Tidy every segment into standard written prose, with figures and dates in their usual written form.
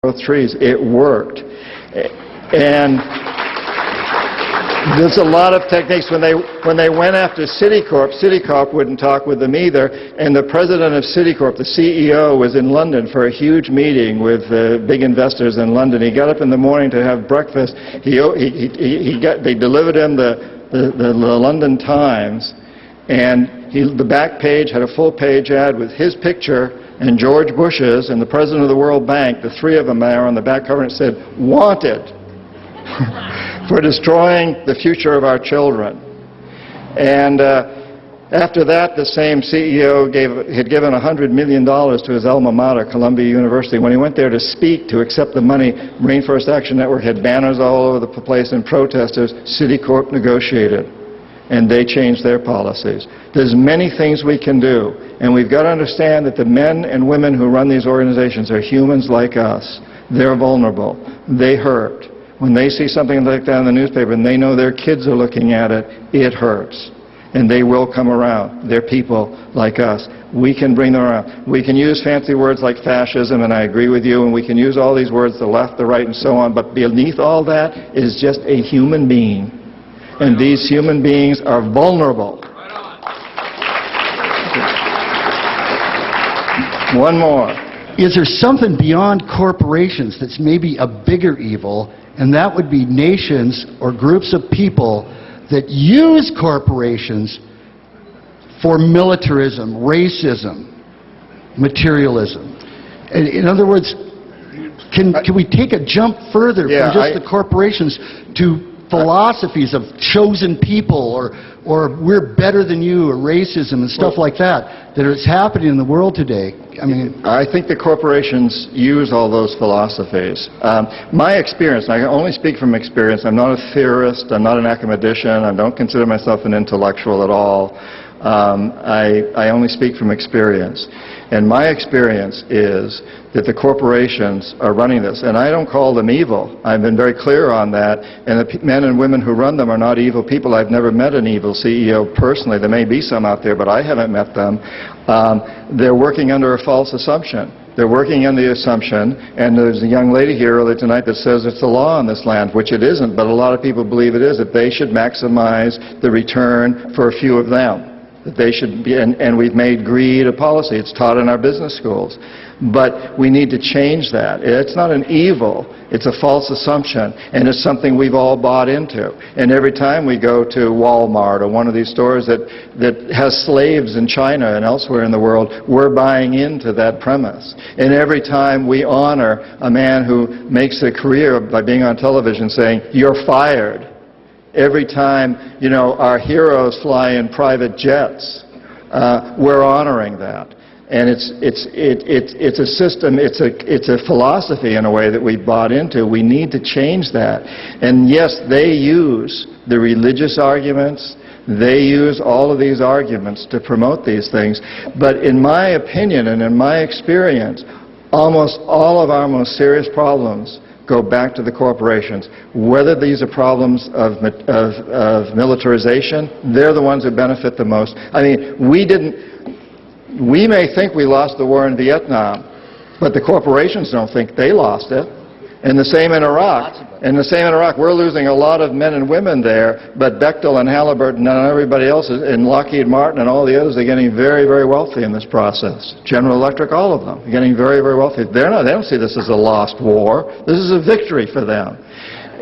trees. It worked. And there's a lot of techniques. When they went after Citicorp wouldn't talk with them either, and the president of Citicorp, the CEO, was in London for a huge meeting with big investors in London. He got up in the morning to have breakfast. They delivered him the London Times, and the back page had a full-page ad with his picture and George Bush's and the president of the World Bank, the three of them there on the back cover, and it said, "Wanted." For destroying the future of our children. And after that, the same CEO had given $100 million to his alma mater, Columbia University. When he went there to speak, to accept the money, Rainforest Action Network had banners all over the place and protesters. Citicorp negotiated, and they changed their policies. There's many things we can do, and we've got to understand that the men and women who run these organizations are humans like us. They're vulnerable. They hurt. When they see something like that in the newspaper and they know their kids are looking at it, it hurts. And they will come around. They're people like us. We can bring them around. We can use fancy words like fascism, and I agree with you, and we can use all these words, the left, the right, and so on, but beneath all that is just a human being. And these human beings are vulnerable. One more. Is there something beyond corporations that's maybe a bigger evil, and that would be nations or groups of people that use corporations for militarism, racism, materialism? In other words, can we take a jump further from just the corporations to philosophies of chosen people or we're better than you or racism and stuff like that is happening in the world today? I mean, I think the corporations use all those philosophies. My experience, and I can only speak from experience, I'm not a theorist, I'm not an academician, I don't consider myself an intellectual at all. I only speak from experience. And my experience is that the corporations are running this. And I don't call them evil. I've been very clear on that. And the men and women who run them are not evil people. I've never met an evil CEO personally. There may be some out there, but I haven't met them. They're working under a false assumption. They're working on the assumption, and there's a young lady here earlier tonight that says it's the law in this land, which it isn't, but a lot of people believe it is, that they should maximize the return for a few of them. That they should be, and we've made greed a policy. It's taught in our business schools. But we need to change that. It's not an evil, it's a false assumption, and it's something we've all bought into. And every time we go to Walmart or one of these stores that has slaves in China and elsewhere in the world, we're buying into that premise. And every time we honor a man who makes a career by being on television saying, "You're fired," every time, you know, our heroes fly in private jets, we're honoring that. And it's a system, it's a philosophy in a way that we bought into. We need to change that. And yes, they use the religious arguments, they use all of these arguments to promote these things. But in my opinion and in my experience, almost all of our most serious problems go back to the corporations. Whether these are problems of militarization, they're the ones that benefit the most. I mean, we may think we lost the war in Vietnam, but the corporations don't think they lost it. And the same in Iraq. We're losing a lot of men and women there, but Bechtel and Halliburton and everybody else, and Lockheed Martin and all the others, are getting very, very wealthy in this process. General Electric, all of them, are getting very, very wealthy. They don't see this as a lost war. This is a victory for them.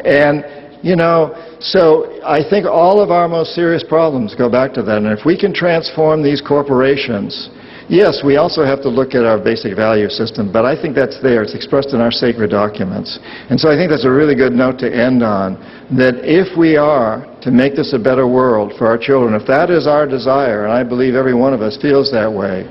And, you know, so I think all of our most serious problems go back to that. And if we can transform these corporations, yes, we also have to look at our basic value system, but I think that's there. It's expressed in our sacred documents. And so I think that's a really good note to end on, that if we are to make this a better world for our children, if that is our desire, and I believe every one of us feels that way,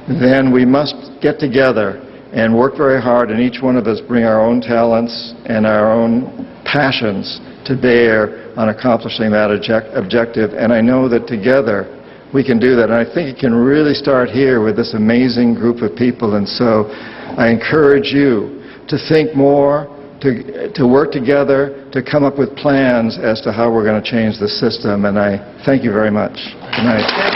then we must get together and work very hard, and each one of us bring our own talents and our own passions to bear on accomplishing that objective. And I know that together we can do that. And I think it can really start here with this amazing group of people. And so I encourage you to think more, to work together, to come up with plans as to how we're going to change the system. And I thank you very much. Good night.